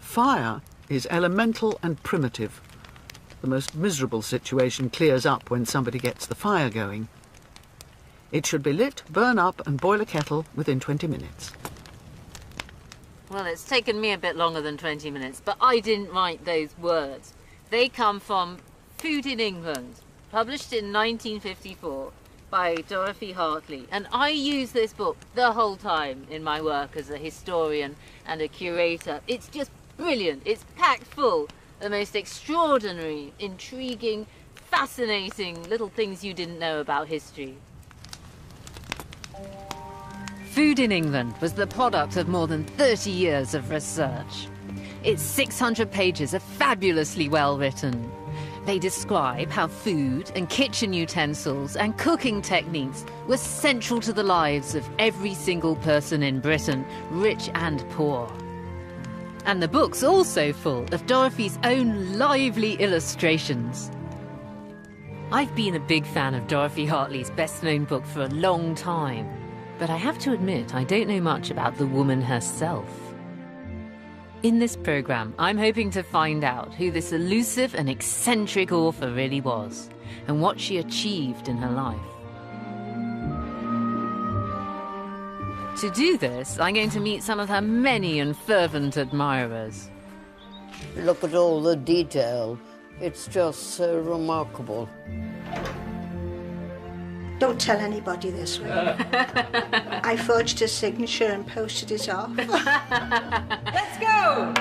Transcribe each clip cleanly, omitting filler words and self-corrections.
Fire is elemental and primitive. The most miserable situation clears up when somebody gets the fire going. It should be lit, burn up and boil a kettle within 20 minutes. Well, it's taken me a bit longer than 20 minutes, but I didn't write those words. They come from Food in England, published in 1954 by Dorothy Hartley. And I use this book the whole time in my work as a historian and a curator. It's just brilliant. It's packed full of the most extraordinary, intriguing, fascinating little things you didn't know about history. Food in England was the product of more than 30 years of research. Its 600 pages are fabulously well written. They describe how food and kitchen utensils and cooking techniques were central to the lives of every single person in Britain, rich and poor. And the book's also full of Dorothy's own lively illustrations. I've been a big fan of Dorothy Hartley's best-known book for a long time, but I have to admit I don't know much about the woman herself. In this programme, I'm hoping to find out who this elusive and eccentric author really was, and what she achieved in her life. To do this, I'm going to meet some of her many and fervent admirers. Look at all the detail. It's just so remarkable. Don't tell anybody this, will you? I forged his signature and posted it off. Let's go!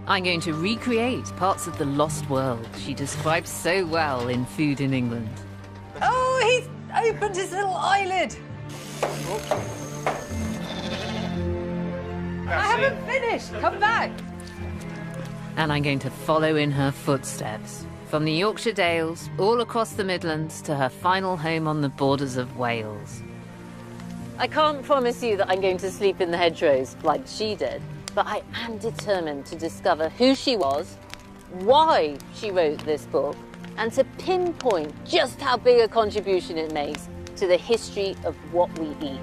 I'm going to recreate parts of the lost world she describes so well in Food in England. Oh, he's opened his little eyelid. I haven't finished. Come back. And I'm going to follow in her footsteps. From the Yorkshire Dales, all across the Midlands, to her final home on the borders of Wales. I can't promise you that I'm going to sleep in the hedgerows like she did, but I am determined to discover who she was, why she wrote this book, and to pinpoint just how big a contribution it makes to the history of what we eat.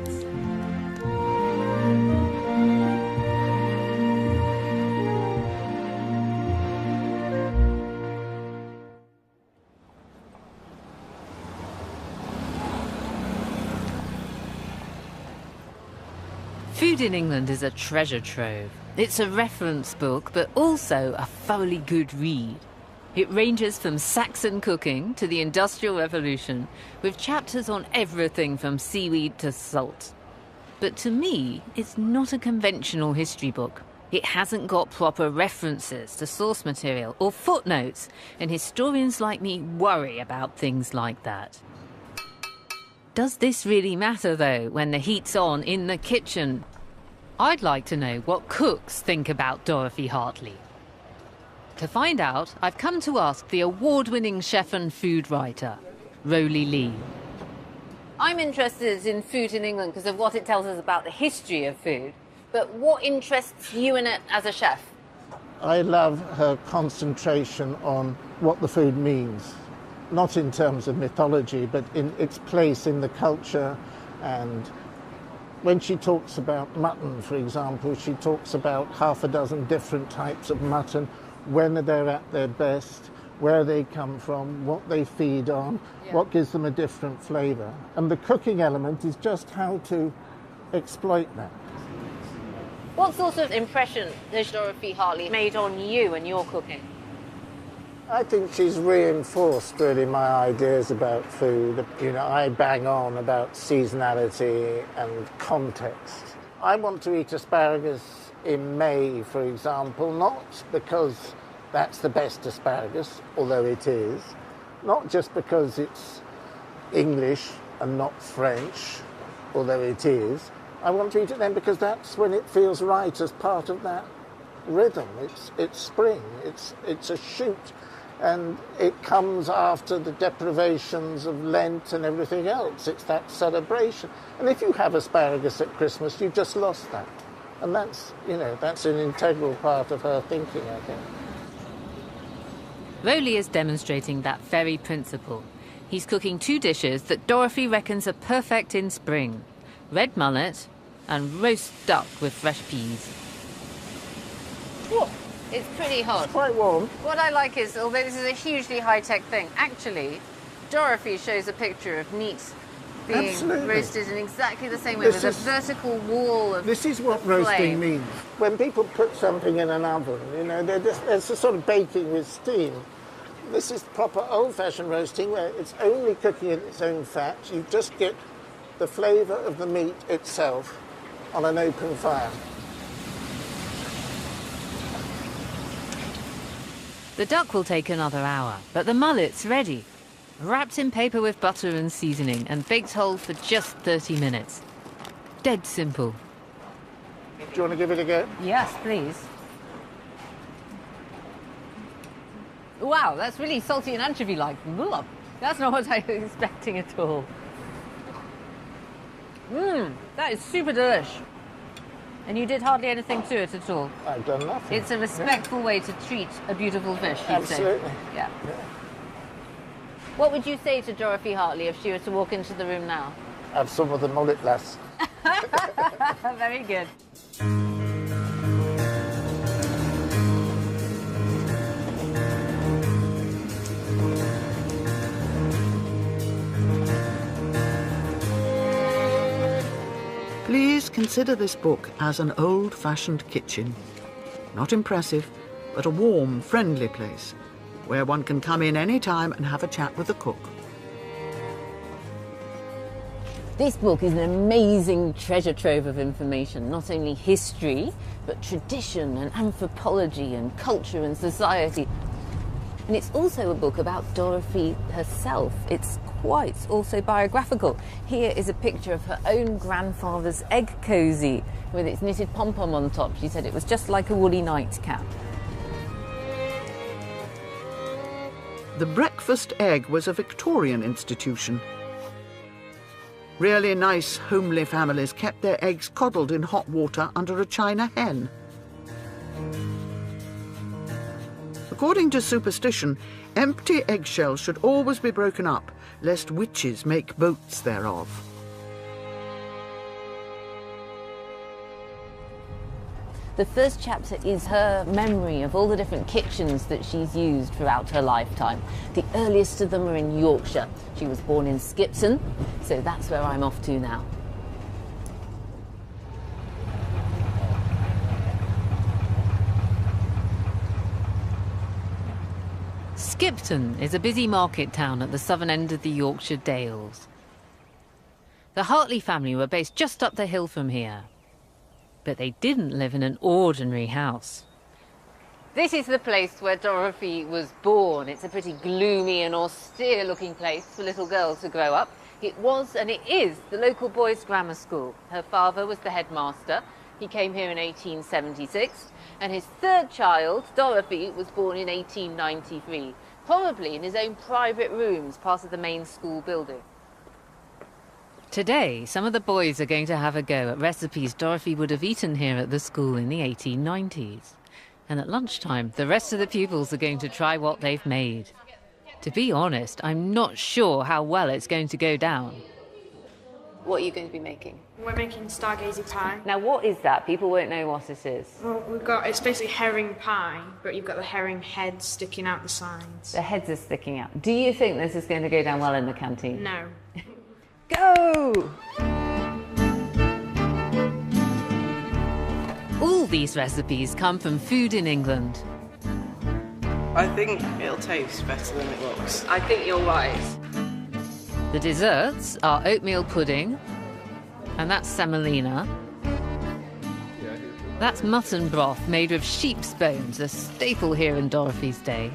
Food in England is a treasure trove. It's a reference book, but also a thoroughly good read. It ranges from Saxon cooking to the Industrial Revolution, with chapters on everything from seaweed to salt. But to me, it's not a conventional history book. It hasn't got proper references to source material or footnotes, and historians like me worry about things like that. Does this really matter, though, when the heat's on in the kitchen? I'd like to know what cooks think about Dorothy Hartley. To find out, I've come to ask the award-winning chef and food writer, Roly Lee. I'm interested in Food in England because of what it tells us about the history of food, but what interests you in it as a chef? I love her concentration on what the food means. Not in terms of mythology, but in its place in the culture. And when she talks about mutton, for example, she talks about half a dozen different types of mutton, when they're at their best, where they come from, what they feed on, what gives them a different flavour. And the cooking element is just how to exploit that. What sort of impression has Dorothy Hartley made on you and your cooking? I think she's reinforced really my ideas about food. You know, I bang on about seasonality and context. I want to eat asparagus in May, for example, not because that's the best asparagus, although it is, not just because it's English and not French, although it is. I want to eat it then because that's when it feels right as part of that rhythm. It's spring, it's a shoot. And it comes after the deprivations of Lent and everything else. It's that celebration. And if you have asparagus at Christmas, you've just lost that. And that's, you know, that's an integral part of her thinking, I think. Roly is demonstrating that very principle. He's cooking two dishes that Dorothy reckons are perfect in spring: red mullet and roast duck with fresh peas. Whoa, it's pretty hot. It's quite warm. What I like is, although this is a hugely high-tech thing, actually, Dorothy shows a picture of meat being Absolutely. roasted in exactly the same way, with a vertical wall of This is what of roasting flame. means. When people put something in an oven, you know, it's a sort of baking with steam. This is proper old-fashioned roasting where it's only cooking in its own fat. You just get the flavour of the meat itself on an open fire. The duck will take another hour, but the mullet's ready. Wrapped in paper with butter and seasoning and baked whole for just 30 minutes. Dead simple. Do you want to give it a go? Yes, please. Wow, that's really salty and anchovy-like. Ugh, that's not what I was expecting at all. That is super delish. And you did hardly anything to it at all. I've done nothing. It's a respectful way to treat a beautiful fish, you'd say. Absolutely. Yeah. What would you say to Dorothy Hartley if she were to walk into the room now? Have some of the mullet, lass. Very good. Please consider this book as an old-fashioned kitchen. Not impressive, but a warm, friendly place where one can come in any time and have a chat with the cook. This book is an amazing treasure trove of information, not only history, but tradition and anthropology and culture and society. And it's also a book about Dorothy herself. It's quite also biographical. Here is a picture of her own grandfather's egg cosy with its knitted pom-pom on top. She said it was just like a woolly nightcap. The breakfast egg was a Victorian institution. Really nice, homely families kept their eggs coddled in hot water under a china hen. According to superstition, empty eggshells should always be broken up, lest witches make boats thereof. The first chapter is her memory of all the different kitchens that she's used throughout her lifetime. The earliest of them are in Yorkshire. She was born in Skipton, so that's where I'm off to now. Skipton is a busy market town at the southern end of the Yorkshire Dales. The Hartley family were based just up the hill from here. But they didn't live in an ordinary house. This is the place where Dorothy was born. It's a pretty gloomy and austere-looking place for little girls to grow up. It was, and it is, the local boys' grammar school. Her father was the headmaster. He came here in 1876. And his third child, Dorothy, was born in 1893, probably in his own private rooms, part of the main school building. Today, some of the boys are going to have a go at recipes Dorothy would have eaten here at the school in the 1890s. And at lunchtime, the rest of the pupils are going to try what they've made. To be honest, I'm not sure how well it's going to go down. What are you going to be making? We're making stargazy pie. Now, what is that? People won't know what it is. Well, it's basically herring pie, but you've got the herring head sticking out the sides. The heads are sticking out. Do you think this is going to go down well in the canteen? No. Go! All these recipes come from food in England. I think it'll taste better than it looks. I think you're right. The desserts are oatmeal pudding, and that's semolina. That's mutton broth made with sheep's bones, a staple here in Dorothy's day.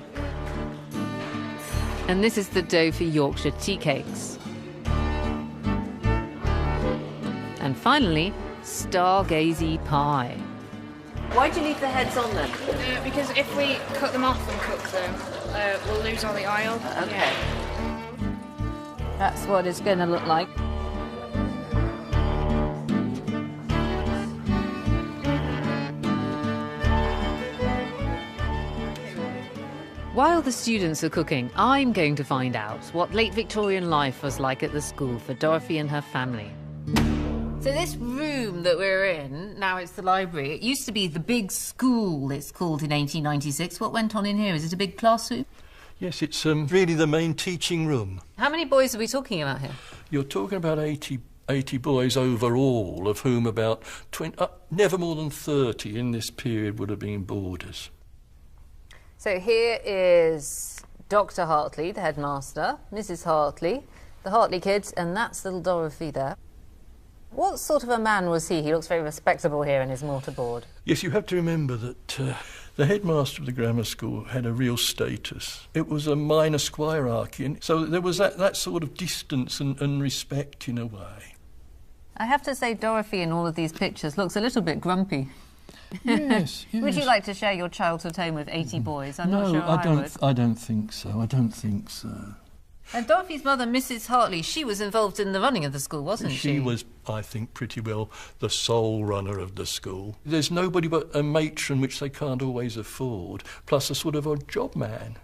And this is the dough for Yorkshire tea cakes. And finally, stargazy pie. Why do you leave the heads on them? Because if we cut them off and cook them, we'll lose all the oil. Okay. Yeah. That's what it's going to look like. While the students are cooking, I'm going to find out what late Victorian life was like at the school for Dorothy and her family. So this room that we're in, now it's the library, it used to be the big school, it's called in 1896. What went on in here? Is it a big classroom? Yes, it's really the main teaching room. How many boys are we talking about here? You're talking about 80 boys overall, of whom about 20, never more than 30 in this period would have been boarders. So here is Dr. Hartley, the headmaster, Mrs. Hartley, the Hartley kids, and that's little Dorothy there. What sort of a man was he? He looks very respectable here in his mortarboard. Yes, you have to remember that the headmaster of the grammar school had a real status. It was a minor squirearchy, and so there was that sort of distance and respect in a way. I have to say Dorothy in all of these pictures looks a little bit grumpy. Yes, yes. Would you like to share your childhood home with 80 boys? I'm not sure I would. I don't think so. I don't think so. And Dorothy's mother, Mrs. Hartley, she was involved in the running of the school, wasn't she? She was, I think, pretty well the sole runner of the school. There's nobody but a matron, which they can't always afford, plus a sort of a job man,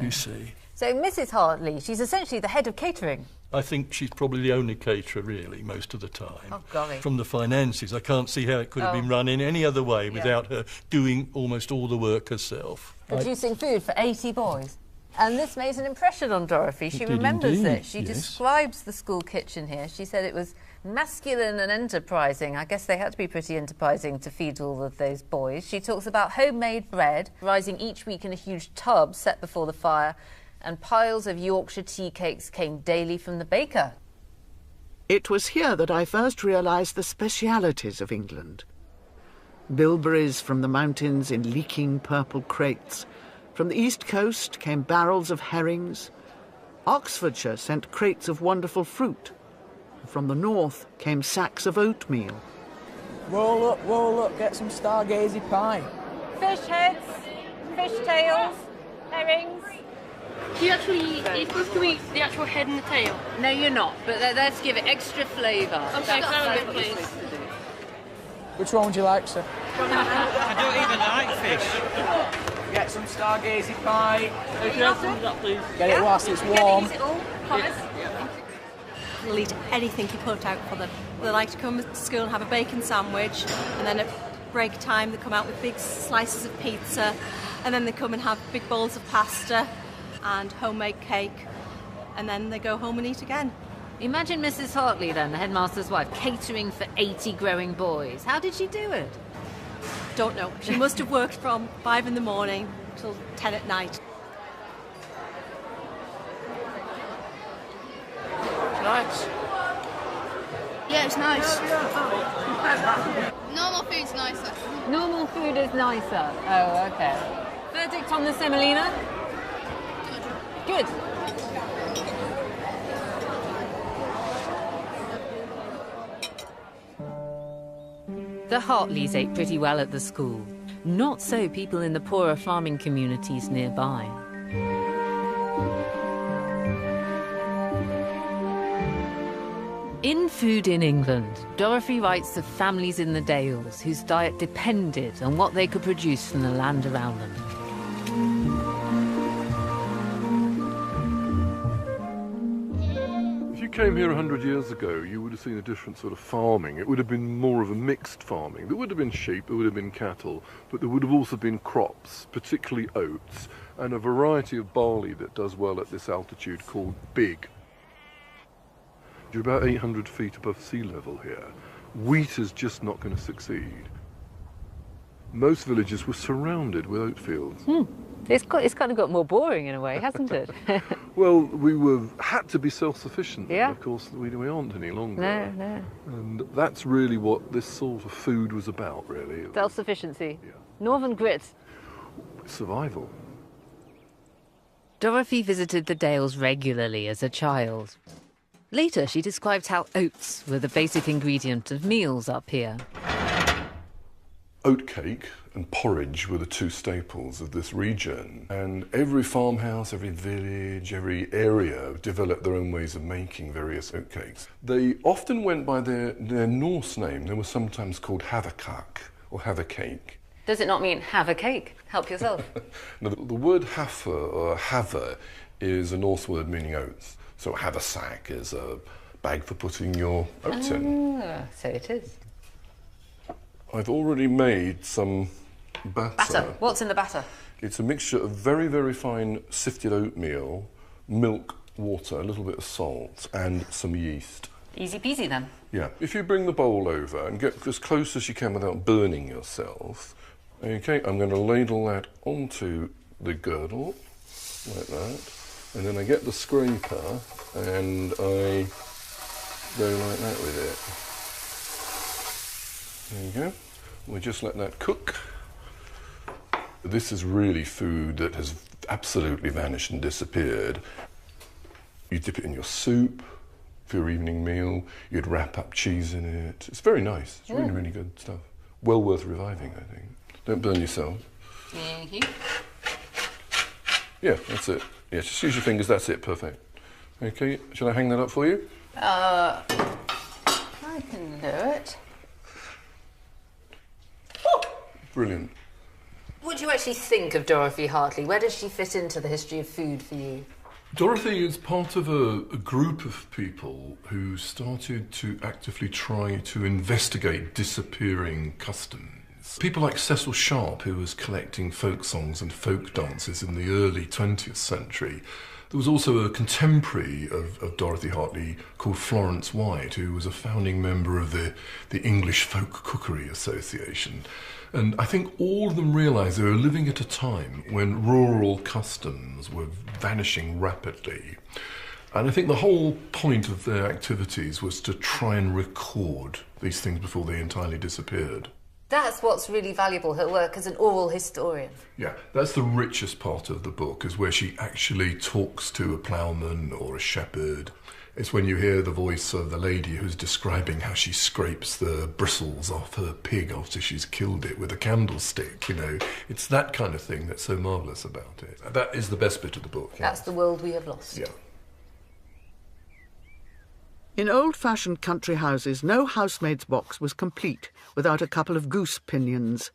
you see. So Mrs. Hartley, she's essentially the head of catering. I think she's probably the only caterer, really, most of the time. Oh, golly. From the finances, I can't see how it could have been run in any other way without her doing almost all the work herself. Producing food for 80 boys. And this made an impression on Dorothy. She remembers indeed, it. She describes the school kitchen here. She said it was masculine and enterprising. I guess they had to be pretty enterprising to feed all of those boys. She talks about homemade bread rising each week in a huge tub set before the fire, and piles of Yorkshire tea cakes came daily from the baker. It was here that I first realised the specialities of England. Bilberries from the mountains in leaking purple crates. From the east coast came barrels of herrings. Oxfordshire sent crates of wonderful fruit. From the north came sacks of oatmeal. Roll up, get some stargazy pie. Fish heads, fish tails, herrings. You're supposed to eat the actual head and the tail. No, you're not, but let's give it extra flavour. Okay, please. Which one would you like, sir? I don't even like fish. Get some stargazy pie. Get it whilst it's warm. They'll eat anything you put out for them. They like to come to school and have a bacon sandwich, and then at break time they come out with big slices of pizza, and then they come and have big bowls of pasta and homemade cake, and then they go home and eat again. Imagine Mrs. Hartley then, the headmaster's wife, catering for 80 growing boys. How did she do it? Don't know. She must have worked from 5 in the morning till 10 at night. Nice. Yeah, it's nice. Normal food's nicer. Normal food is nicer. Oh, okay. Verdict on the semolina? Good. The Hartleys ate pretty well at the school. Not so people in the poorer farming communities nearby. In Food in England, Dorothy writes of families in the Dales whose diet depended on what they could produce from the land around them. If you came here 100 years ago, you would have seen a different sort of farming. It would have been more of a mixed farming. There would have been sheep, there would have been cattle, but there would have also been crops, particularly oats, and a variety of barley that does well at this altitude called big. You're about 800 feet above sea level here. Wheat is just not going to succeed. Most villages were surrounded with oat fields. It's kind of got more boring in a way, hasn't it? Well, had to be self-sufficient. Yeah. Of course, we aren't any longer. No. And that's really what this sort of food was about, really. Self-sufficiency. Yeah. Northern grit. Survival. Dorothy visited the Dales regularly as a child. Later, she described how oats were the basic ingredient of meals up here. Oatcake and porridge were the two staples of this region, and every farmhouse, every village, every area developed their own ways of making various oatcakes. They often went by their Norse name. They were sometimes called havakak or havacake. Does it not mean have a cake? Help yourself. Now, the word hafa or hava is a Norse word meaning oats. So haversack is a bag for putting your oats in. So it is. I've already made some batter. Batter. What's in the batter? It's a mixture of very, very fine sifted oatmeal, milk, water, a little bit of salt, and some yeast. Easy peasy then. Yeah. If you bring the bowl over and get as close as you can without burning yourself, okay, I'm going to ladle that onto the girdle, like that, and then I get the scraper and I go like that with it. There you go. We just let that cook. This is really food that has absolutely vanished and disappeared. You dip it in your soup for your evening meal. You'd wrap up cheese in it. It's very nice. It's really, really good stuff. Well worth reviving, I think. Don't burn yourself. Thank you. Yeah, that's it. Yeah, just use your fingers. That's it. Perfect. Okay, shall I hang that up for you? I can do it. Brilliant. What do you actually think of Dorothy Hartley? Where does she fit into the history of food for you? Dorothy is part of a group of people who started to actively try to investigate disappearing customs. People like Cecil Sharp, who was collecting folk songs and folk dances in the early 20th century. There was also a contemporary of Dorothy Hartley called Florence White, who was a founding member of the English Folk Cookery Association. And I think all of them realised they were living at a time when rural customs were vanishing rapidly. And I think the whole point of their activities was to try and record these things before they entirely disappeared. That's what's really valuable, her work as an oral historian. Yeah, that's the richest part of the book, is where she actually talks to a ploughman or a shepherd. It's when you hear the voice of the lady who's describing how she scrapes the bristles off her pig after she's killed it with a candlestick, you know. It's that kind of thing that's so marvellous about it. That is the best bit of the book. That's the world we have lost. Yeah. In old-fashioned country houses, no housemaid's box was complete without a couple of goose pinions.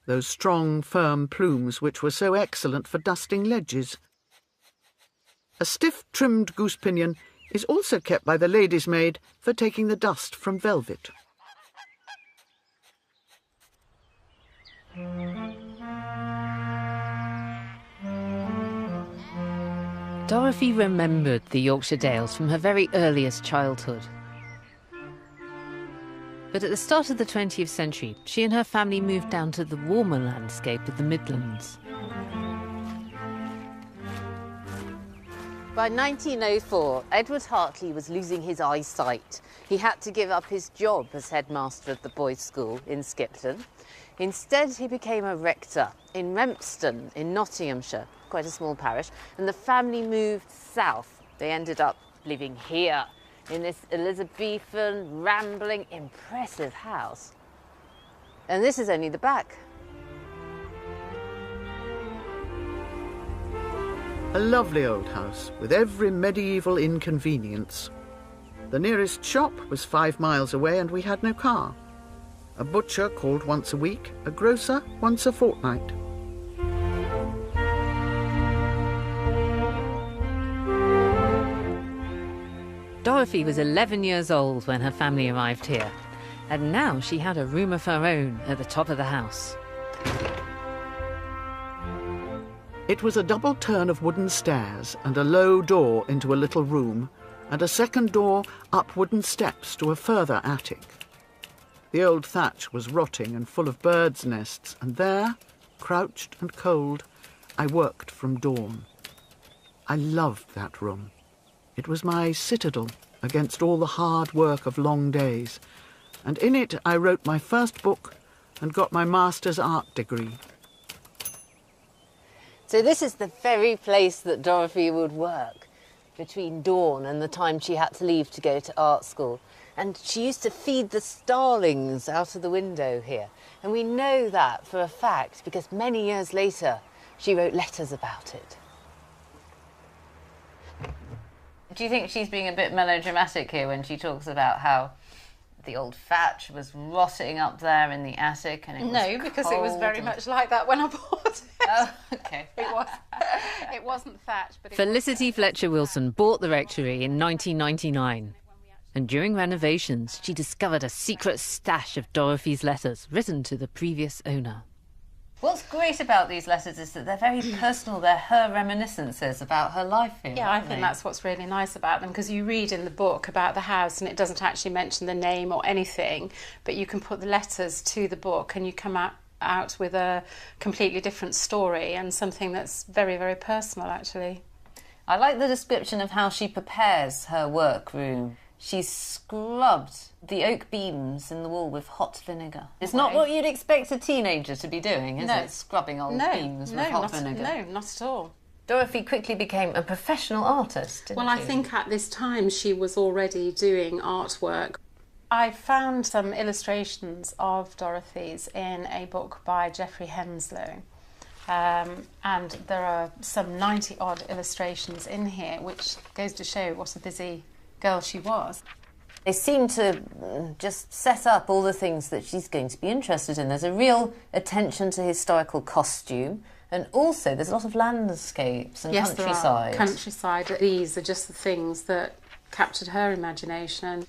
Those strong, firm plumes which were so excellent for dusting ledges. A stiff-trimmed goose pinion is also kept by the lady's maid for taking the dust from velvet. Dorothy remembered the Yorkshire Dales from her very earliest childhood. But at the start of the 20th century, she and her family moved down to the warmer landscape of the Midlands. By 1904, Edward Hartley was losing his eyesight. He had to give up his job as headmaster of the boys' school in Skipton. Instead, he became a rector in Rempston in Nottinghamshire, quite a small parish, and the family moved south. They ended up living here in this Elizabethan, rambling, impressive house. And this is only the back. A lovely old house with every medieval inconvenience. The nearest shop was 5 miles away and we had no car. A butcher called once a week, a grocer once a fortnight. Dorothy was 11 years old when her family arrived here, and now she had a room of her own at the top of the house. It was a double turn of wooden stairs and a low door into a little room, and a second door up wooden steps to a further attic. The old thatch was rotting and full of birds' nests, and there, crouched and cold, I worked from dawn. I loved that room. It was my citadel against all the hard work of long days, and in it I wrote my first book and got my master's art degree. So this is the very place that Dorothy would work between dawn and the time she had to leave to go to art school. And she used to feed the starlings out of the window here. And we know that for a fact because many years later she wrote letters about it. Do you think she's being a bit melodramatic here when she talks about how the old thatch was rotting up there in the attic and it was No, because it was very much like that when I bought it. Oh, okay. It wasn't thatch, but Felicity Fletcher Wilson bought the rectory in 1999. And during renovations, she discovered a secret stash of Dorothy's letters written to the previous owner. What's great about these letters is that they're very personal. They're her reminiscences about her life here. Yeah, I think that's what's really nice about them, because you read in the book about the house and it doesn't actually mention the name or anything, but you can put the letters to the book and you come out with a completely different story and something that's very, very personal, actually. I like the description of how she prepares her workroom. She's scrubbed the oak beams in the wall with hot vinegar. It's not what you'd expect a teenager to be doing, is it? Scrubbing old beams with hot vinegar. No, not at all. Dorothy quickly became a professional artist, didn't she? Well, I think at this time she was already doing artwork. I found some illustrations of Dorothy's in a book by Geoffrey Henslow. And there are some 90-odd illustrations in here, which goes to show what a busy girl she was. They seem to just set up all the things that she's going to be interested in. There's a real attention to historical costume, and also there's a lot of landscapes and countryside. There are countryside. These are just the things that captured her imagination.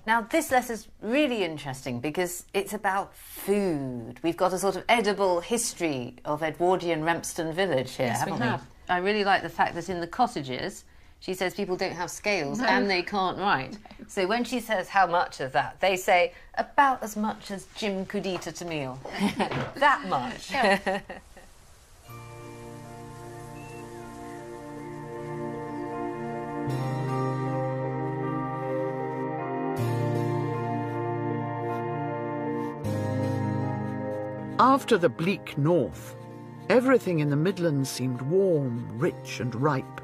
Now, this letter's really interesting because it's about food. We've got a sort of edible history of Edwardian Rempston village here, haven't we? I really like the fact that in the cottages, she says people don't have scales and they can't write. No. So when she says how much of that, they say about as much as Jim could eat at a meal. That much. Yeah. After the bleak north, everything in the Midlands seemed warm, rich and ripe.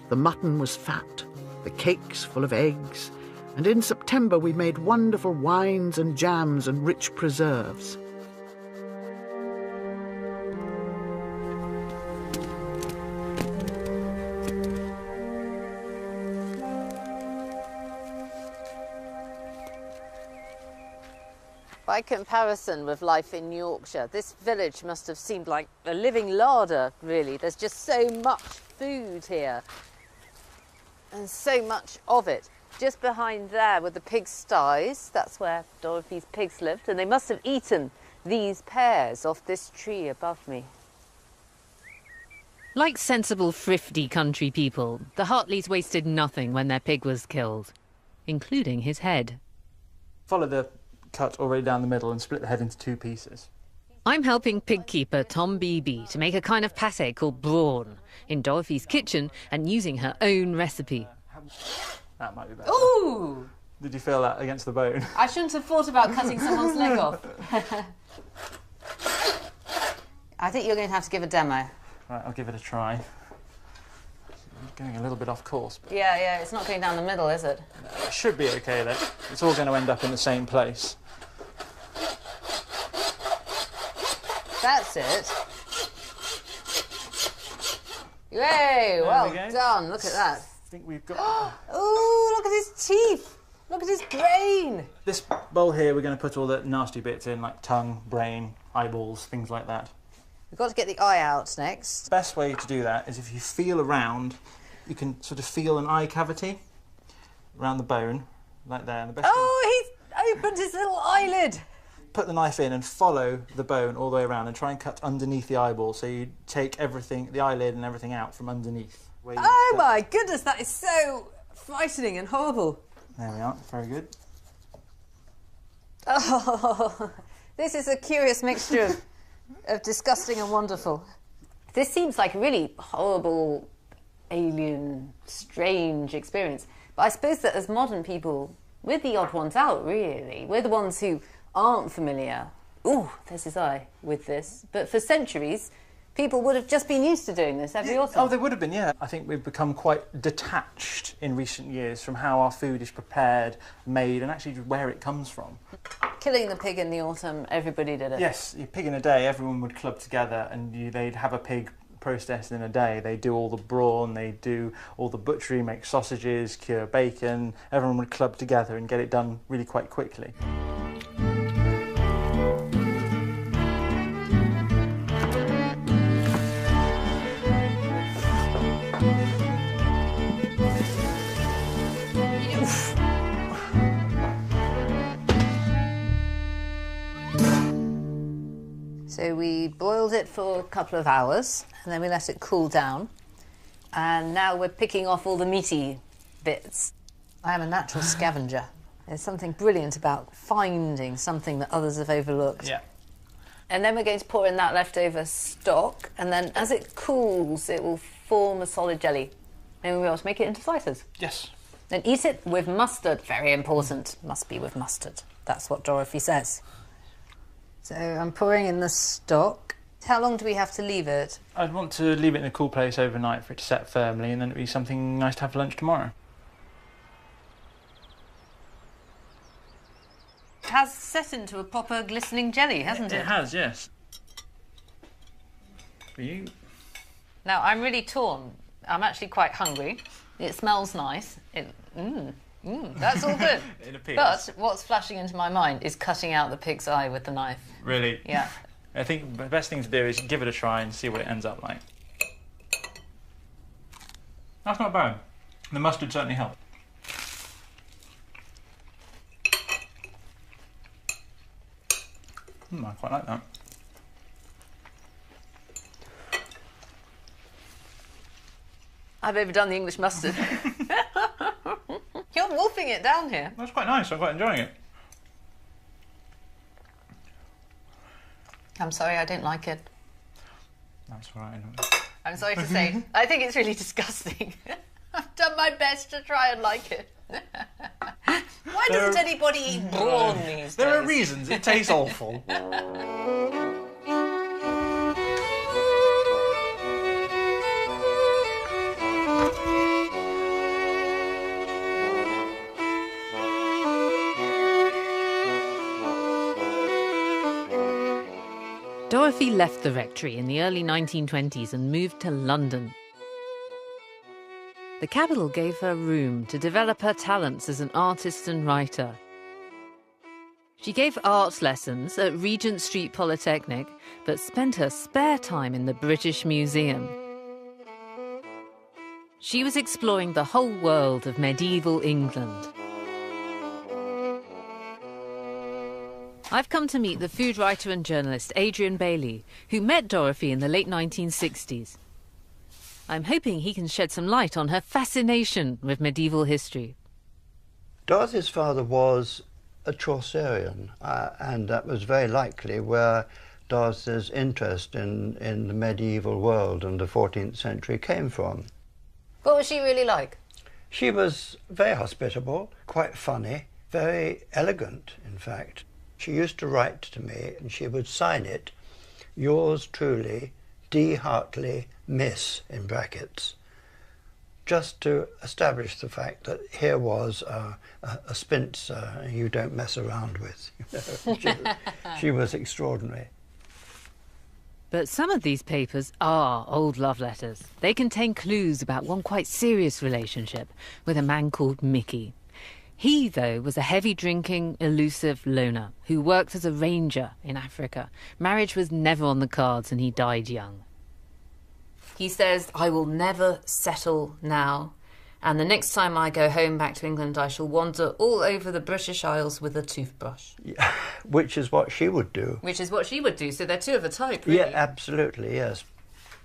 The mutton was fat, the cakes full of eggs, and in September we made wonderful wines and jams and rich preserves. By comparison with life in Yorkshire, this village must have seemed like a living larder, really. There's just so much food here, and so much of it. Just behind there were the pigsties. That's where Dorothy's pigs lived, and they must have eaten these pears off this tree above me. Like sensible, thrifty country people, the Hartleys wasted nothing when their pig was killed, including his head. Follow the cut already down the middle and split the head into two pieces. I'm helping pig keeper Tom Beebe to make a kind of pâté called brawn in Dorothy's kitchen and using her own recipe. That might be better. Ooh! Did you feel that against the bone? I shouldn't have thought about cutting someone's leg off. I think you're going to have to give a demo. Right, I'll give it a try. Going a little bit off course. Yeah, it's not going down the middle, is it? It should be okay, though. It's all going to end up in the same place. That's it. Yay! Well done. Look at that. I think we've got... Ooh, look at his teeth. Look at his brain. This bowl here, we're going to put all the nasty bits in, like tongue, brain, eyeballs, things like that. We've got to get the eye out next. The best way to do that is if you feel around, you can sort of feel an eye cavity around the bone, like there. And the best he's opened his little eyelid. Put the knife in and follow the bone all the way around and try and cut underneath the eyeball, so you take everything, the eyelid and everything out from underneath. Oh my goodness, that is so frightening and horrible. There we are, very good. Oh, this is a curious mixture of disgusting and wonderful. This seems like a really horrible, alien, strange experience. But I suppose that as modern people, we're the odd ones out, really. We're the ones who aren't familiar. Ooh, there's his eye with this. But for centuries, people would have just been used to doing this every autumn. Oh, they would have been, yeah. I think we've become quite detached in recent years from how our food is prepared, made, and actually where it comes from. Killing the pig in the autumn, everybody did it. Yes, a pig in a day, everyone would club together and they'd have a pig process in a day. They do all the brawn, they do all the butchery, make sausages, cure bacon. Everyone would club together and get it done really quite quickly. So we boiled it for a couple of hours and then we let it cool down. And now we're picking off all the meaty bits. I am a natural scavenger. There's something brilliant about finding something that others have overlooked. Yeah. And then we're going to pour in that leftover stock, and then as it cools, it will form a solid jelly. And we'll be able to make it into slices. Yes. Then eat it with mustard. Very important. Must be with mustard. That's what Dorothy says. So I'm pouring in the stock. How long do we have to leave it? I'd want to leave it in a cool place overnight for it to set firmly, and then it'd be something nice to have for lunch tomorrow. It has set into a proper glistening jelly, hasn't it? It has, yes. For you? Now, I'm really torn. I'm actually quite hungry. It smells nice. That's all good. It appears. But what's flashing into my mind is cutting out the pig's eye with the knife. Really? Yeah. I think the best thing to do is give it a try and see what it ends up like. That's not bad. The mustard certainly helped. I quite like that. I've overdone the English mustard. You're wolfing it down here. That's quite nice. I'm quite enjoying it. I'm sorry, I don't like it. That's all right. I'm sorry to say, I think it's really disgusting. I've done my best to try and like it. Why doesn't anybody eat brawn these days? There are reasons. It tastes awful. Dorothy left the rectory in the early 1920s and moved to London. The capital gave her room to develop her talents as an artist and writer. She gave art lessons at Regent Street Polytechnic, but spent her spare time in the British Museum. She was exploring the whole world of medieval England. I've come to meet the food writer and journalist Adrian Bailey, who met Dorothy in the late 1960s. I'm hoping he can shed some light on her fascination with medieval history. Dorothy's father was a Chaucerian, and that was very likely where Dorothy's interest in the medieval world and the 14th century came from. What was she really like? She was very hospitable, quite funny, very elegant, in fact. She used to write to me and she would sign it, "Yours truly, D. Hartley, Miss," in brackets, just to establish the fact that here was a spinster you don't mess around with. She was extraordinary. But some of these papers are old love letters. They contain clues about one quite serious relationship with a man called Mickey. He, though, was a heavy-drinking, elusive loner who worked as a ranger in Africa. Marriage was never on the cards and he died young. He says, "I will never settle now, and the next time I go home back to England I shall wander all over the British Isles with a toothbrush." Yeah, which is what she would do. Which is what she would do, so they're two of a type, really. Yeah, absolutely, yes.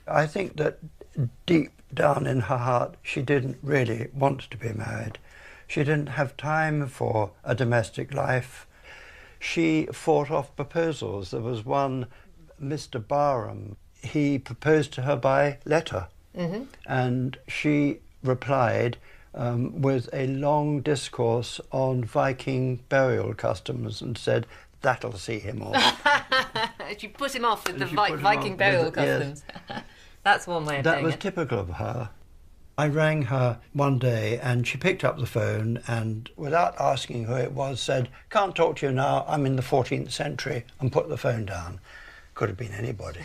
I think that deep down in her heart she didn't really want to be married. She didn't have time for a domestic life. She fought off proposals. There was one, Mr. Barham. He proposed to her by letter, and she replied with a long discourse on Viking burial customs and said, "That'll see him off." She put him off with the Viking burial customs. Yes. That's one way of doing it. That was typical of her. I rang her one day and she picked up the phone and, without asking who it was, said, "Can't talk to you now, I'm in the 14th century," and put the phone down. Could have been anybody.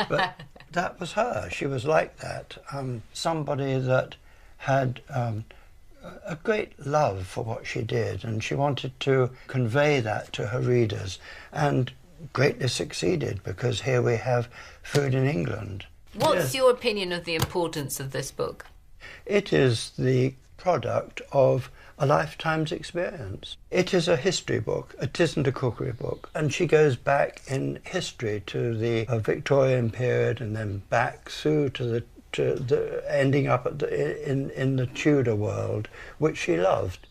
But that was her. She was like that. Somebody that had a great love for what she did, and she wanted to convey that to her readers, and greatly succeeded, because here we have Food in England. What's your opinion of the importance of this book? It is the product of a lifetime's experience. It is a history book. It isn't a cookery book. And she goes back in history to the Victorian period, and then back through to the ending up at in the Tudor world, which she loved.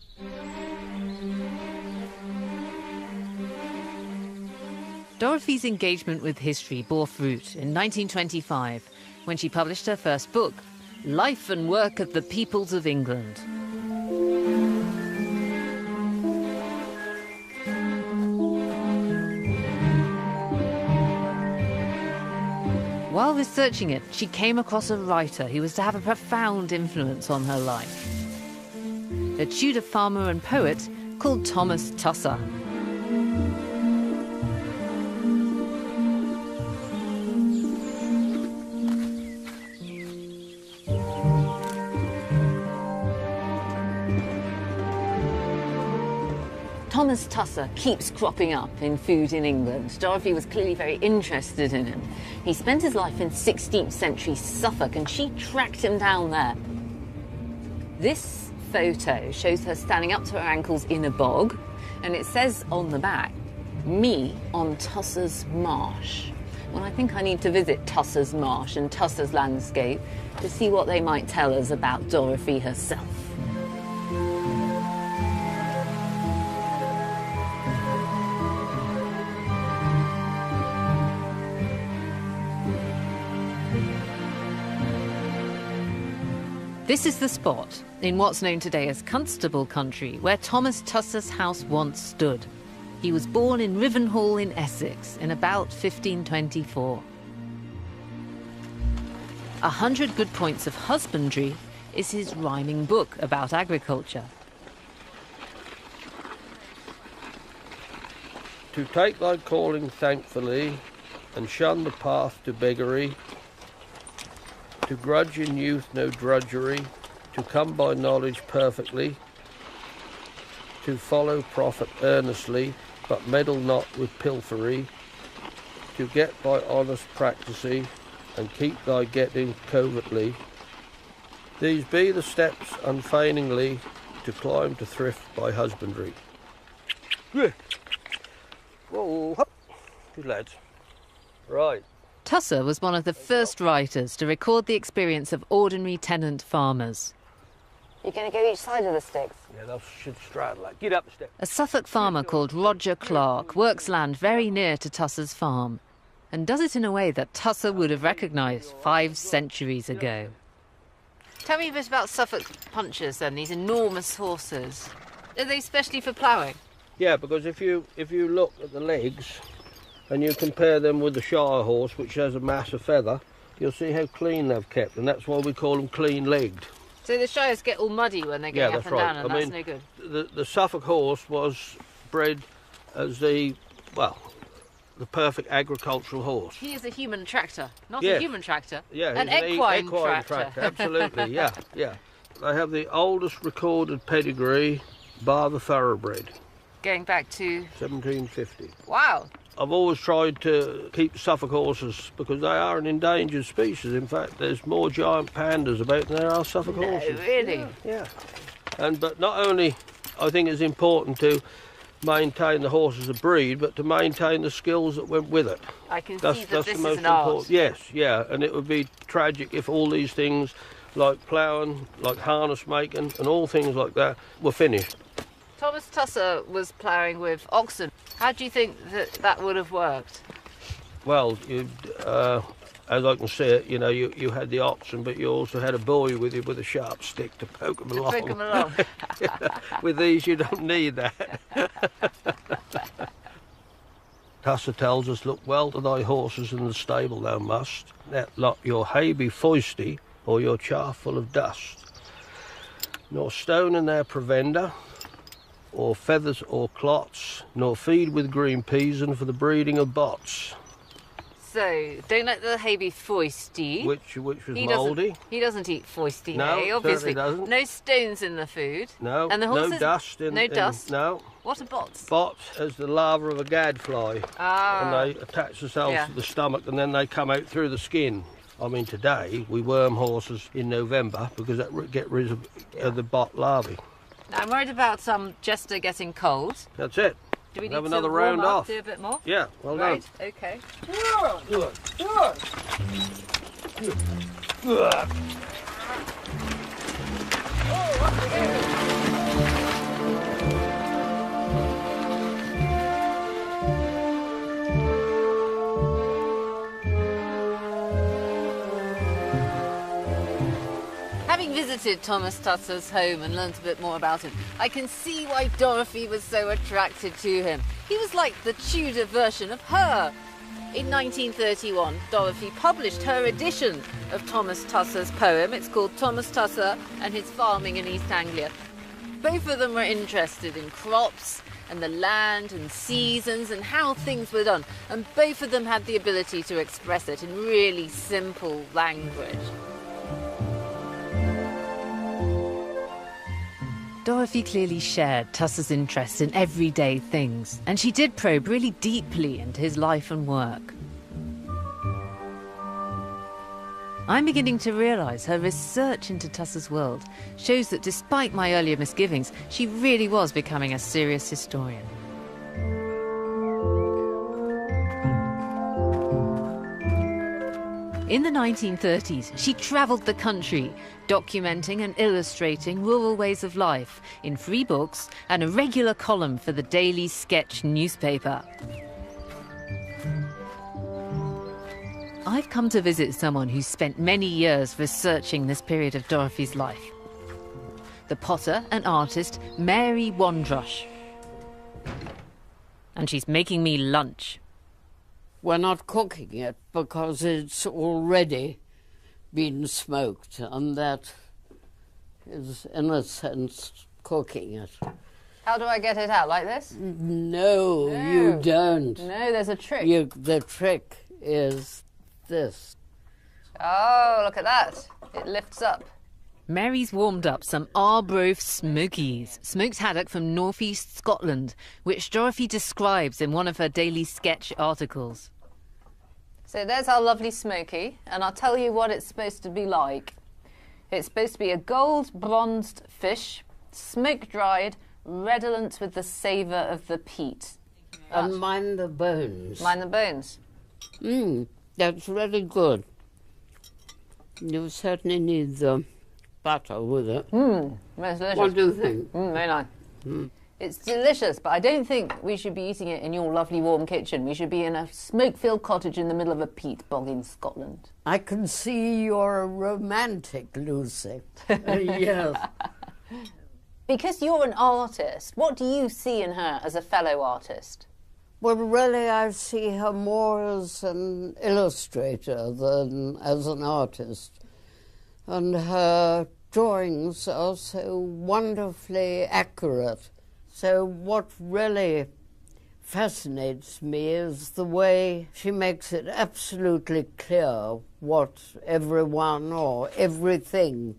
Dorothy's engagement with history bore fruit in 1925 when she published her first book, Life and Work of the Peoples of England. While researching it, she came across a writer who was to have a profound influence on her life. A Tudor farmer and poet called Thomas Tusser. Thomas Tusser keeps cropping up in Food in England. Dorothy was clearly very interested in him. He spent his life in 16th century Suffolk, and she tracked him down there. This photo shows her standing up to her ankles in a bog, and it says on the back, "Me on Tusser's Marsh." Well, I think I need to visit Tusser's Marsh and Tusser's landscape to see what they might tell us about Dorothy herself. This is the spot, in what's known today as Constable Country, where Thomas Tusser's house once stood. He was born in Rivenhall in Essex in about 1524. 100 Good Points of Husbandry is his rhyming book about agriculture. To take thy calling thankfully, and shun the path to beggary, to grudge in youth no drudgery, to come by knowledge perfectly, to follow profit earnestly, but meddle not with pilfery, to get by honest practicing, and keep thy getting covertly. These be the steps unfeigningly to climb to thrift by husbandry. Whoa, hop. Good lads. Right. Tusser was one of the first writers to record the experience of ordinary tenant farmers. You're going to go each side of the sticks? Yeah, those should straddle. Like, get up the steps. A Suffolk farmer called Roger Clark works land very near to Tusser's farm, and does it in a way that Tusser would have recognised 5 centuries ago. Tell me a bit about Suffolk punchers then, these enormous horses. Are they specially for ploughing? Yeah, because if you look at the legs and you compare them with the Shire horse, which has a mass of feather, you'll see how clean they've kept, and that's why we call them clean-legged. So the Shires get all muddy when they're going up and down, and that's no good? The Suffolk horse was bred as the perfect agricultural horse. He is a human tractor, not Yeah. a human tractor. Yeah, an he's equine tractor. Absolutely, yeah. They have the oldest recorded pedigree, bar the thoroughbred. Going back to 1750. Wow. I've always tried to keep Suffolk horses because they are an endangered species. In fact, there's more giant pandas about than there are Suffolk horses. Really? Yeah. But not only, I think it's important to maintain the horse as a breed, but to maintain the skills that went with it. I can see that this is an important. art. Yes, yeah, and it would be tragic if all these things, like ploughing, like harness making, and all things like that, were finished. Thomas Tusser was ploughing with oxen. How do you think that would have worked? Well, as I can see it, you had the oxen, but you also had a boy with you with a sharp stick to poke them along. Poke them along. With these, you don't need that. Tusser tells us, look well to thy horses in the stable thou must, let not your hay be foisty, or your chaff full of dust, nor stone in their provender, or feathers or clots, nor feed with green peas and for the breeding of bots. So, don't let the hay be foisty. Which was He mouldy. He doesn't eat foisty No, hay, obviously. certainly doesn't. No stones in the food. No, And the horses, no dust. no dust. No. What are bots? Bots as the larva of a gadfly. Ah. And they attach themselves Yeah. to the stomach and then they come out through the skin. I mean, today we worm horses in November because that get rid of the bot larvae. Now, I'm worried about Jester getting cold. That's it. Do we need Have to another warm round up, off. do a bit more? Yeah, well right, done. okay. Having visited Thomas Tusser's home and learnt a bit more about him, I can see why Dorothy was so attracted to him. He was like the Tudor version of her. In 1931, Dorothy published her edition of Thomas Tusser's poem. It's called Thomas Tusser and His Farming in East Anglia. Both of them were interested in crops and the land and seasons and how things were done, and both of them had the ability to express it in really simple language. Dorothy clearly shared Tusser's interest in everyday things, and she did probe really deeply into his life and work. I'm beginning to realise her research into Tusser's world shows that despite my earlier misgivings, she really was becoming a serious historian. In the 1930s, she travelled the country, documenting and illustrating rural ways of life in 3 books and a regular column for the Daily Sketch newspaper. I've come to visit someone who's spent many years researching this period of Dorothy's life. The potter and artist Mary Wandrush. And she's making me lunch. We're not cooking it because it's already been smoked, and that is, in a sense, cooking it. How do I get it out? Like this? No, you don't. No, there's a trick. The trick is this. Oh, look at that. It lifts up. Mary's warmed up some Arbroath smokies, smoked haddock from northeast Scotland, which Dorothy describes in one of her Daily Sketch articles. So there's our lovely smoky, and I'll tell you what it's supposed to be like. It's supposed to be a gold-bronzed fish, smoke-dried, redolent with the savour of the peat. And mind the bones. Mind the bones. That's really good. You certainly need the butter with it. Most delicious. What do you think? Very nice. It's delicious, but I don't think we should be eating it in your lovely warm kitchen. We should be in a smoke-filled cottage in the middle of a peat bog in Scotland. I can see you're a romantic, Lucy. Yes. Because you're an artist, what do you see in her as a fellow artist? Well, really, I see her more as an illustrator than as an artist. And her drawings are so wonderfully accurate. So what really fascinates me is the way she makes it absolutely clear what everyone or everything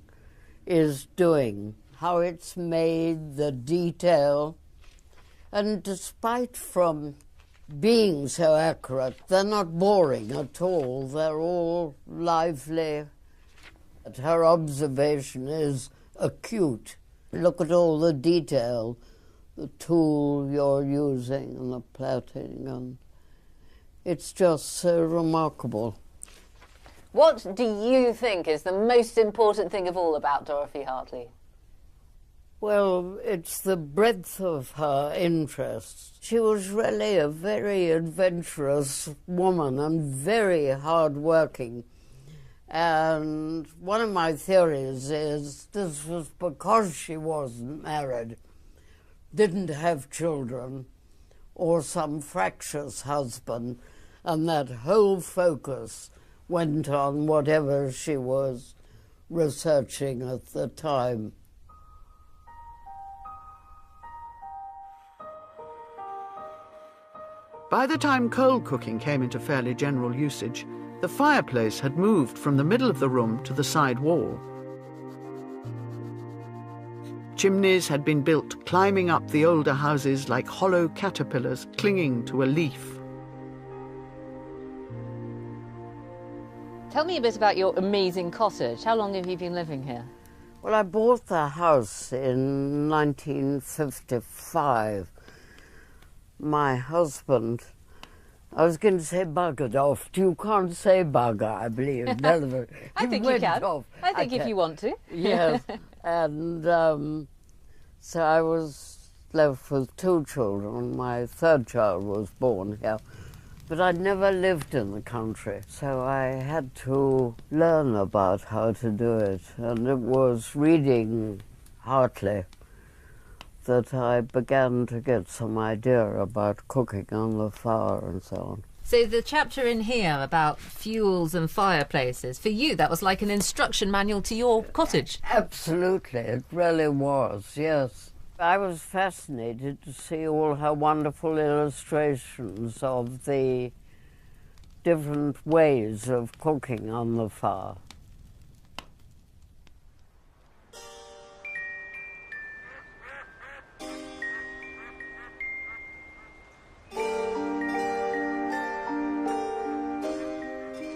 is doing, how it's made, the detail. And despite from being so accurate, they're not boring at all. They're all lively. Her observation is acute. Look at all the detail, the tool you're using and the plaiting, and it's just so remarkable. What do you think is the most important thing of all about Dorothy Hartley? Well, it's the breadth of her interests. She was really a very adventurous woman and very hard-working. And one of my theories is this was because she wasn't married, didn't have children, or some fractious husband, and that whole focus went on whatever she was researching at the time. By the time coal cooking came into fairly general usage, the fireplace had moved from the middle of the room to the side wall. Chimneys had been built climbing up the older houses like hollow caterpillars clinging to a leaf. Tell me a bit about your amazing cottage. How long have you been living here? Well, I bought the house in 1955. My husband, I was going to say buggered off. You can't say bugger, I believe. Never. I think you can. I think if you want to. Yes. And so I was left with 2 children. My 3rd child was born here. But I'd never lived in the country, so I had to learn about how to do it. And it was reading Hartley that I began to get some idea about cooking on the fire and so on. So the chapter in here about fuels and fireplaces, for you that was like an instruction manual to your cottage? Absolutely, it really was, yes. I was fascinated to see all her wonderful illustrations of the different ways of cooking on the fire.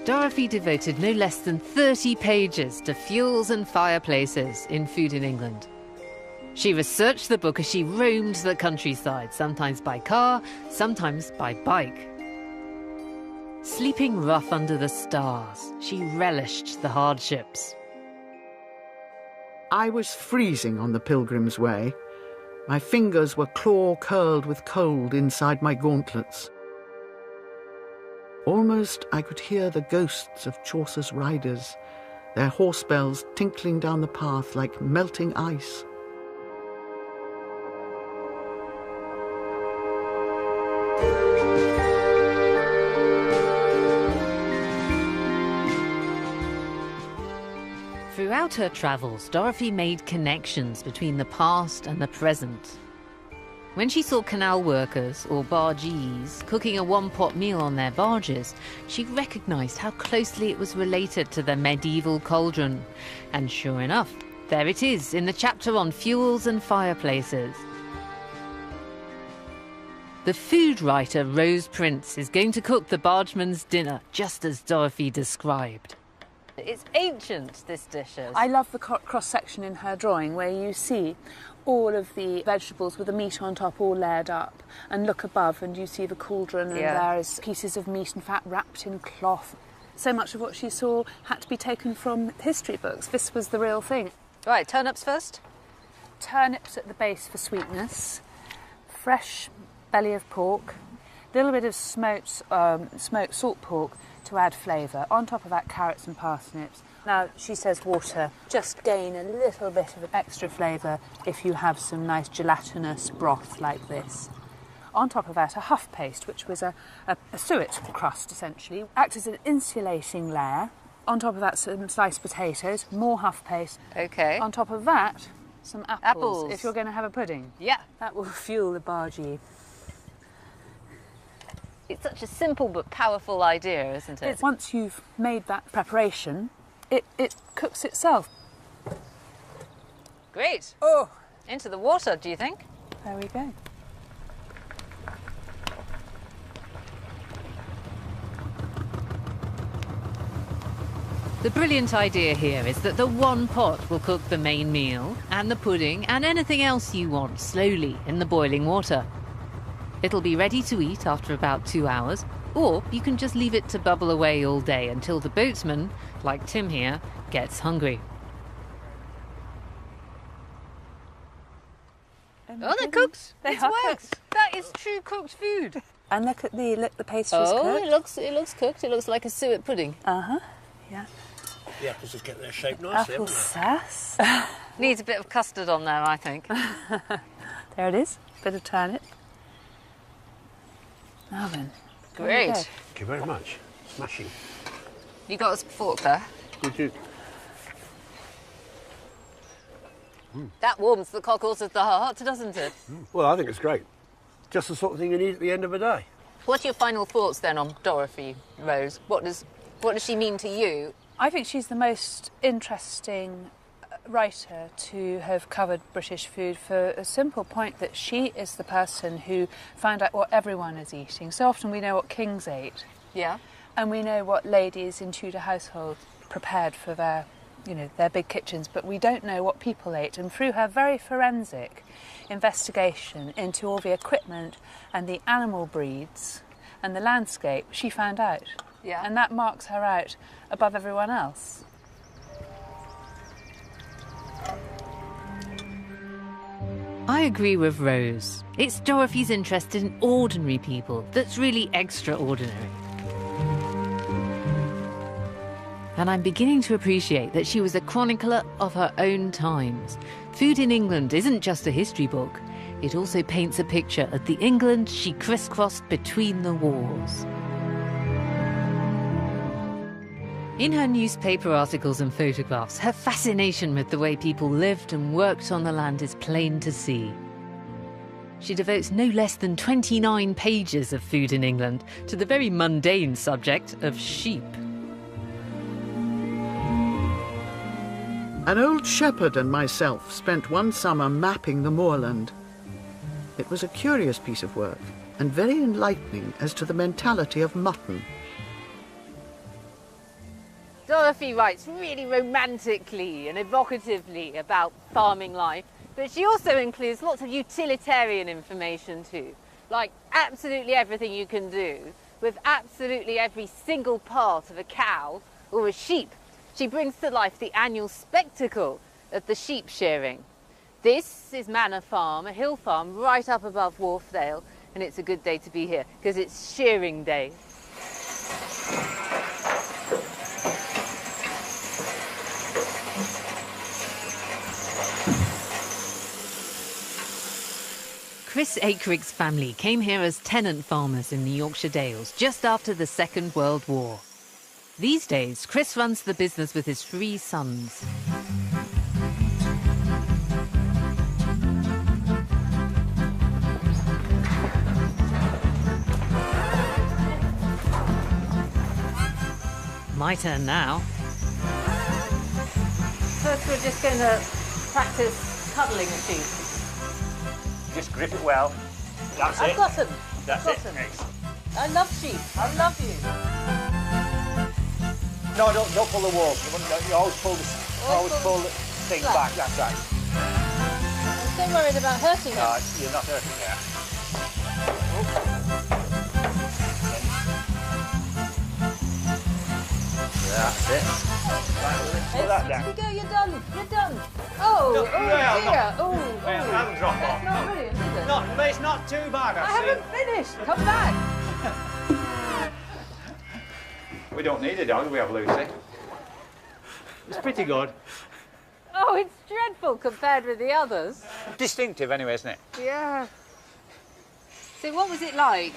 Dorothy devoted no less than 30 pages to fuels and fireplaces in Food in England. She researched the book as she roamed the countryside, sometimes by car, sometimes by bike. Sleeping rough under the stars, she relished the hardships. I was freezing on the Pilgrim's Way. My fingers were claw-curled with cold inside my gauntlets. Almost I could hear the ghosts of Chaucer's riders, their horse bells tinkling down the path like melting ice. Throughout her travels, Dorothy made connections between the past and the present. When she saw canal workers or bargees cooking a one-pot meal on their barges, she recognised how closely it was related to the medieval cauldron. And sure enough, there it is in the chapter on fuels and fireplaces. The food writer Rose Prince is going to cook the bargeman's dinner just as Dorothy described. It's ancient, this dish is. I love the cross-section in her drawing where you see all of the vegetables with the meat on top all layered up, and look above and you see the cauldron and there's pieces of meat and fat wrapped in cloth. So much of what she saw had to be taken from history books. This was the real thing. Right, turnips first? Turnips at the base for sweetness, fresh belly of pork, a little bit of smoked salt pork to add flavour. On top of that, carrots and parsnips. Now, she says water. Just gain a little bit of extra flavour if you have some nice gelatinous broth like this. On top of that, a huff paste, which was a suet crust, essentially. Acts as an insulating layer. On top of that, some sliced potatoes, more huff paste. OK. On top of that, some apples. If you're going to have a pudding. Yeah. That will fuel the bargee. It's such a simple but powerful idea, isn't it? Once you've made that preparation, it cooks itself. Great. Oh! Into the water, do you think? There we go. The brilliant idea here is that the one pot will cook the main meal and the pudding and anything else you want slowly in the boiling water. It'll be ready to eat after about 2 hours, or you can just leave it to bubble away all day until the boatsman, like Tim here, gets hungry. Oh, that cooks! It works! That is true cooked food! And look at the pastry's cooked. Oh, it looks cooked. It looks like a suet pudding. Uh-huh, yeah. The apples will get their shape nicely, Apple sass. Needs a bit of custard on there, I think. There it is. Bit of turnip. Now then. Great. Thank you very much. Smashing. You got a fork there? Did you? That warms the cockles of the heart, doesn't it? Well, I think it's great. Just the sort of thing you need at the end of a day. What are your final thoughts then on Dorothy, Rose? What does she mean to you? I think she's the most interesting writer to have covered British food for a simple point that she is the person who found out what everyone is eating. So often we know what kings ate. Yeah. And we know what ladies in Tudor households prepared for their big kitchens, but we don't know what people ate. And through her very forensic investigation into all the equipment and the animal breeds and the landscape, she found out. Yeah. And that marks her out above everyone else. I agree with Rose. It's Dorothy's interest in ordinary people that's really extraordinary. And I'm beginning to appreciate that she was a chronicler of her own times. Food in England isn't just a history book. It also paints a picture of the England she crisscrossed between the wars. In her newspaper articles and photographs, her fascination with the way people lived and worked on the land is plain to see. She devotes no less than 29 pages of Food in England to the very mundane subject of sheep. An old shepherd and myself spent one summer mapping the moorland. It was a curious piece of work and very enlightening as to the mentality of mutton. Dorothy writes really romantically and evocatively about farming life, but she also includes lots of utilitarian information too, like absolutely everything you can do with absolutely every single part of a cow or a sheep. She brings to life the annual spectacle of the sheep shearing. This is Manor Farm, a hill farm right up above Wharfdale, and it's a good day to be here because it's shearing day. Chris Akerig's family came here as tenant farmers in the Yorkshire Dales just after the Second World War. These days, Chris runs the business with his 3 sons. My turn now. First, we're just going to practice cuddling a sheep. Just grip it well. That's it. I've got them. That's it. Next. I love sheep. I love you. No, don't pull the wool. You always pull the thing back. That's right. I'm so worried about hurting them. No, you're not hurting there. That's it. Put that down. There you go, you're done. You're done. Oh, No, dear. Oh, Well, that'll drop off. That's not brilliant, is it? No, but it's not too bad, I haven't finished. Come back. We don't need a dog, we have Lucy. It's pretty good. Oh, it's dreadful compared with the others. Distinctive anyway, isn't it? Yeah. So what was it like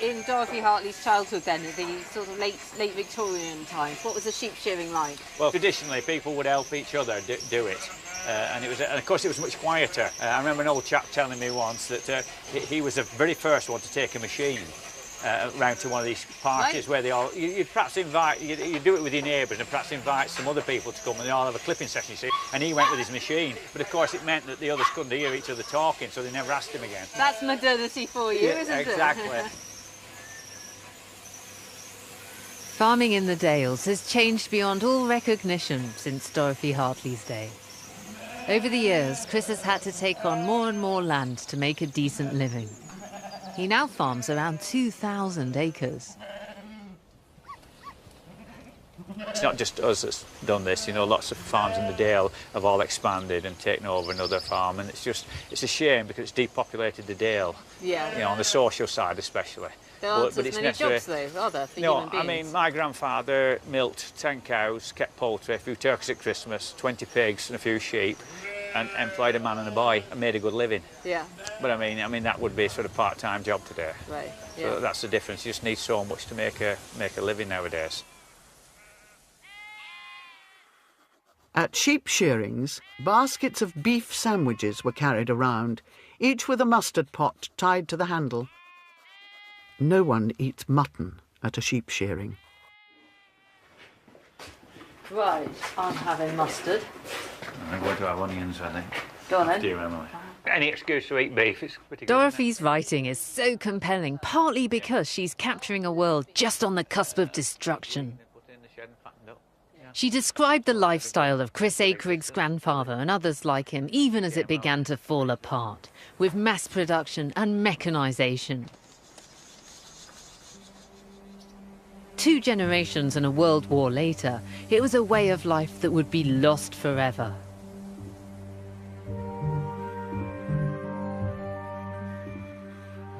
in Dorothy Hartley's childhood then, the sort of late Victorian times? What was the sheep shearing like? Well, traditionally people would help each other do it. And of course it was much quieter. I remember an old chap telling me once that he was the very first one to take a machine round to one of these parties where they all, you'd perhaps invite, you do it with your neighbours and perhaps invite some other people to come and they all have a clipping session, you see, and he went with his machine. But of course it meant that the others couldn't hear each other talking, so they never asked him again. That's modernity for you, isn't it? Exactly. Farming in the Dales has changed beyond all recognition since Dorothy Hartley's day. Over the years, Chris has had to take on more and more land to make a decent living. He now farms around 2,000 acres. It's not just us that's done this, you know, lots of farms in the Dale have all expanded and taken over another farm, and it's a shame because it's depopulated the Dale, yeah. You know, on the social side especially. There aren't as many jobs though, are there, for human beings? I mean, my grandfather milked 10 cows, kept poultry, a few turkeys at Christmas, 20 pigs and a few sheep, and employed a man and a boy and made a good living. Yeah. But I mean that would be a sort of part-time job today. Right, yeah. So that's the difference. You just need so much to make a living nowadays. At sheep shearings, baskets of beef sandwiches were carried around, each with a mustard pot tied to the handle. No one eats mutton at a sheep shearing. Right, I'm having mustard. I'm going to have onions, I think. Go on then. Dear Emily. Any excuse to eat beef, it's pretty good. Dorothy's writing is so compelling, partly because she's capturing a world just on the cusp of destruction. She described the lifestyle of Chris Akrig's grandfather and others like him, even as it began to fall apart, with mass production and mechanisation. 2 generations and a world war later, it was a way of life that would be lost forever.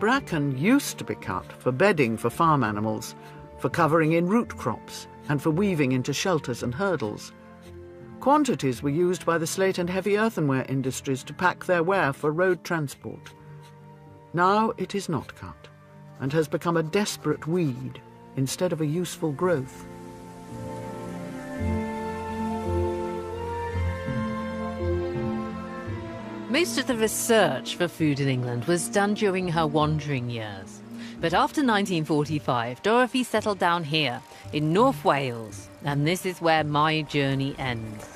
Bracken used to be cut for bedding for farm animals, for covering in root crops, and for weaving into shelters and hurdles. Quantities were used by the slate and heavy earthenware industries to pack their ware for road transport. Now it is not cut, and has become a desperate weed instead of a useful growth. Most of the research for food in England was done during her wandering years. But after 1945, Dorothy settled down here, in North Wales, and this is where my journey ends.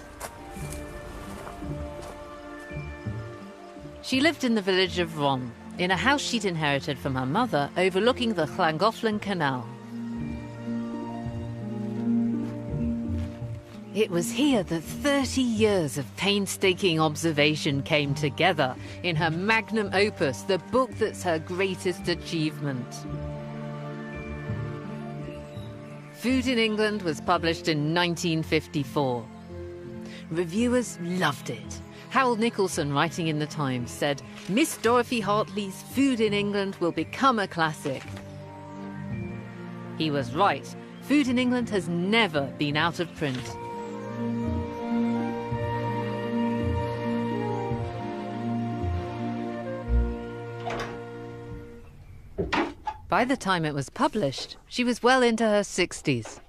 She lived in the village of Ron, in a house she'd inherited from her mother overlooking the Llangollen Canal. It was here that 30 years of painstaking observation came together in her magnum opus, the book that's her greatest achievement. Food in England was published in 1954. Reviewers loved it. Harold Nicholson, writing in the Times, said, "Miss Dorothy Hartley's Food in England will become a classic." He was right. Food in England has never been out of print. By the time it was published, she was well into her 60s.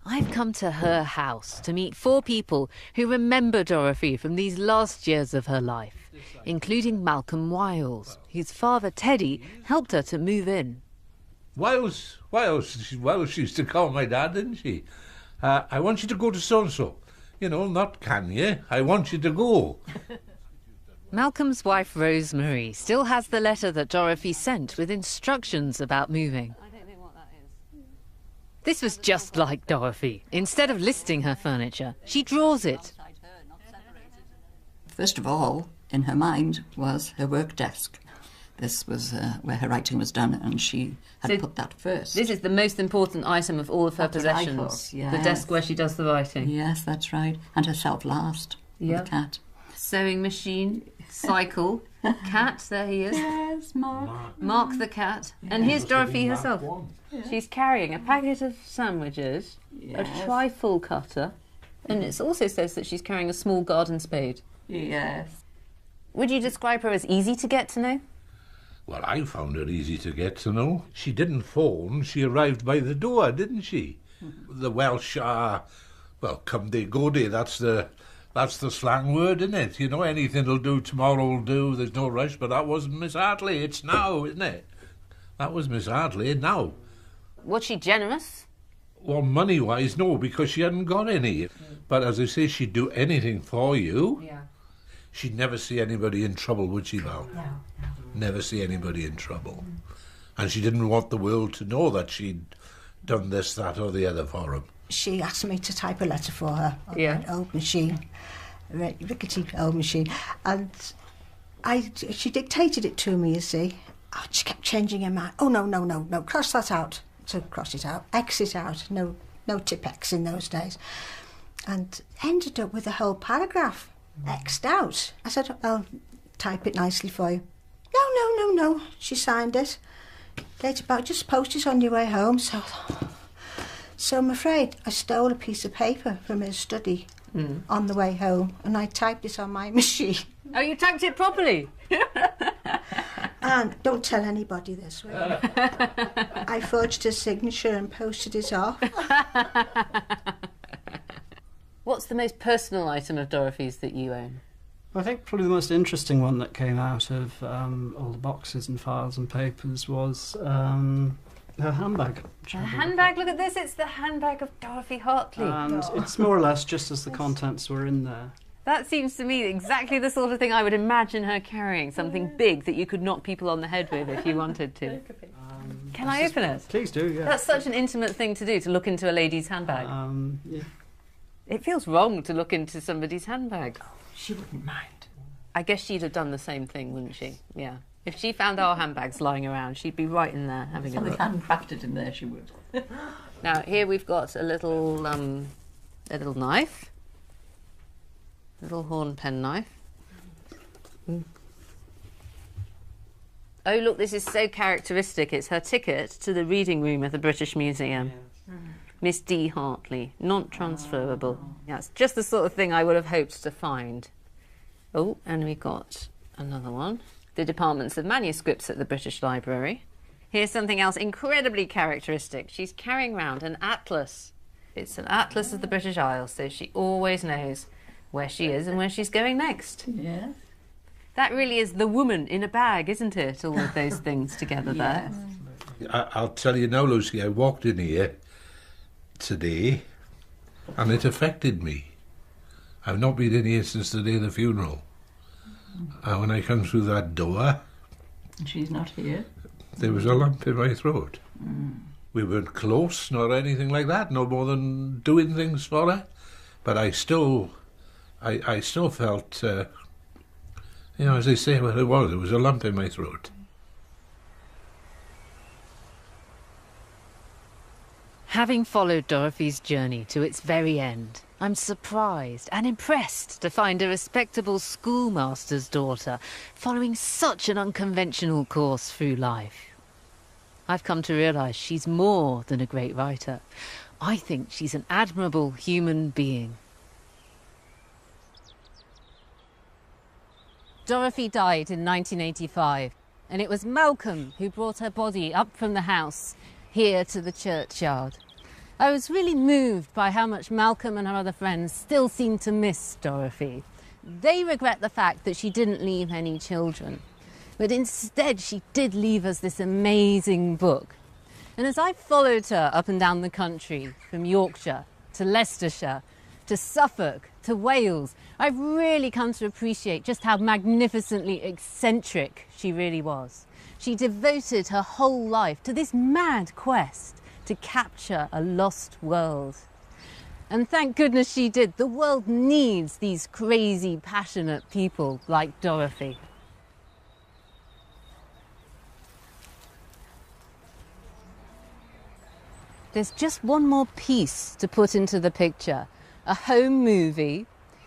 I've come to her house to meet 4 people who remember Dorothy from these last years of her life, including Malcolm Wiles, whose father Teddy helped her to move in. Wiles she used to call my dad, didn't she? I want you to go to so-and-so. You know, not can you? I want you to go. Malcolm's wife Rosemary still has the letter that Dorothy sent with instructions about moving. This was just like Dorothy. Instead of listing her furniture, she draws it. First of all, in her mind, was her work desk. This was where her writing was done, and she had put that first. This is the most important item of all of her possessions. Yes. The desk where she does the writing. Yes, that's right. And herself last, with the cat. Sewing machine, cycle, cat, there he is. Yes, Mark. Mark the cat. And here's Dorothy herself. She's carrying a packet of sandwiches, a trifle cutter, and it also says that she's carrying a small garden spade. Yes. Would you describe her as easy to get to know? Well, I found her easy to get to know. She didn't phone, she arrived by the door, didn't she? The Welsh are, well, come day, go day, that's the slang word, isn't it? You know, anything'll do, tomorrow'll do, there's no rush, but that wasn't Miss Hartley, it's now, isn't it? That was Miss Hartley, now. Was she generous? Well, money-wise, no, because she hadn't got any. But as I say, she'd do anything for you. Yeah. She'd never see anybody in trouble, would she, Val? No. Never see anybody in trouble. And she didn't want the world to know that she'd done this, that or the other for him. She asked me to type a letter for her on an old machine, a rickety old machine, and she dictated it to me, you see. Oh, she kept changing her mind. Oh, no, cross that out. So cross it out, X it out, no Tipp-X in those days. And ended up with a whole paragraph X'd out. I said, I'll type it nicely for you. No, she signed it. Date about, just post it on your way home. So I'm afraid I stole a piece of paper from her study on the way home, and I typed it on my machine. Oh, you typed it properly? And don't tell anybody this, will you? I forged her signature and posted it off. What's the most personal item of Dorothy's that you own? I think probably the most interesting one that came out of all the boxes and files and papers was her handbag. The handbag, look at this, it's the handbag of Dorothy Hartley. And it's more or less just as the contents were in there. That seems to me exactly the sort of thing I would imagine her carrying, something big that you could knock people on the head with if you wanted to. Can I open it? Please do, yeah. That's such an intimate thing to do, to look into a lady's handbag. Yeah. It feels wrong to look into somebody's handbag. She wouldn't mind. I guess she'd have done the same thing, wouldn't she? Yeah. If she found our handbags lying around, she'd be right in there having a look. Something handcrafted in there, she would. Now, here we've got a little knife. Little horn pen knife. Oh, look, this is so characteristic. It's her ticket to the reading room at the British Museum. Yes. Miss D. Hartley, not transferable. That's just the sort of thing I would have hoped to find. Oh, and we got another one. The Departments of Manuscripts at the British Library. Here's something else incredibly characteristic. She's carrying around an atlas. It's an atlas of the British Isles, so she always knows where she is and where she's going next. Yes. That really is the woman in a bag, isn't it? All of those things together there. I'll tell you now, Lucy, I walked in here today and it affected me. I've not been in here since the day of the funeral. And when I come through that door... And she's not here? There was a lump in my throat. We weren't close nor anything like that, no more than doing things for her. But I still felt, as they say what it was a lump in my throat. Having followed Dorothy's journey to its very end, I'm surprised and impressed to find a respectable schoolmaster's daughter following such an unconventional course through life. I've come to realise she's more than a great writer. I think she's an admirable human being. Dorothy died in 1985, and it was Malcolm who brought her body up from the house here to the churchyard. I was really moved by how much Malcolm and her other friends still seem to miss Dorothy. They regret the fact that she didn't leave any children, but instead she did leave us this amazing book. And as I followed her up and down the country, from Yorkshire to Leicestershire to Suffolk to Wales, I've really come to appreciate just how magnificently eccentric she really was. She devoted her whole life to this mad quest to capture a lost world. And thank goodness she did. The world needs these crazy, passionate people like Dorothy. There's just one more piece to put into the picture. A home movie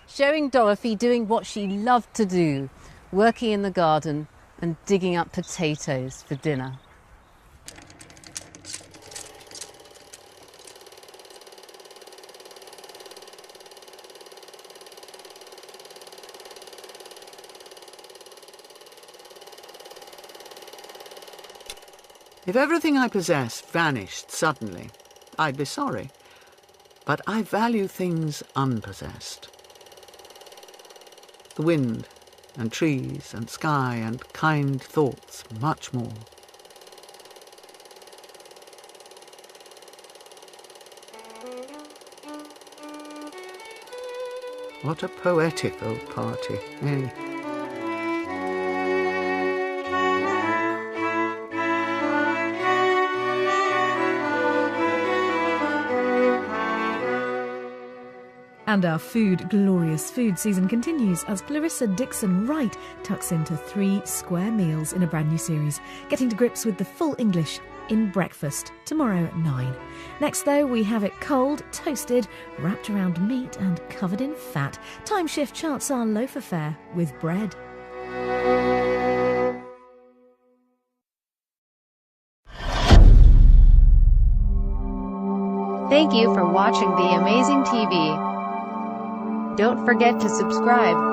showing Dorothy doing what she loved to do, working in the garden and digging up potatoes for dinner. If everything I possess vanished suddenly, I'd be sorry. But I value things unpossessed. The wind and trees and sky and kind thoughts much more. What a poetic old party, eh? And our glorious food season continues as Clarissa Dixon Wright tucks into 3 square meals in a brand new series, getting to grips with the full English in Breakfast, tomorrow at 9. Next, though, we have it cold, toasted, wrapped around meat and covered in fat. Time shift charts our loafer fare with bread. Thank you for watching The Amazing TV. Don't forget to subscribe.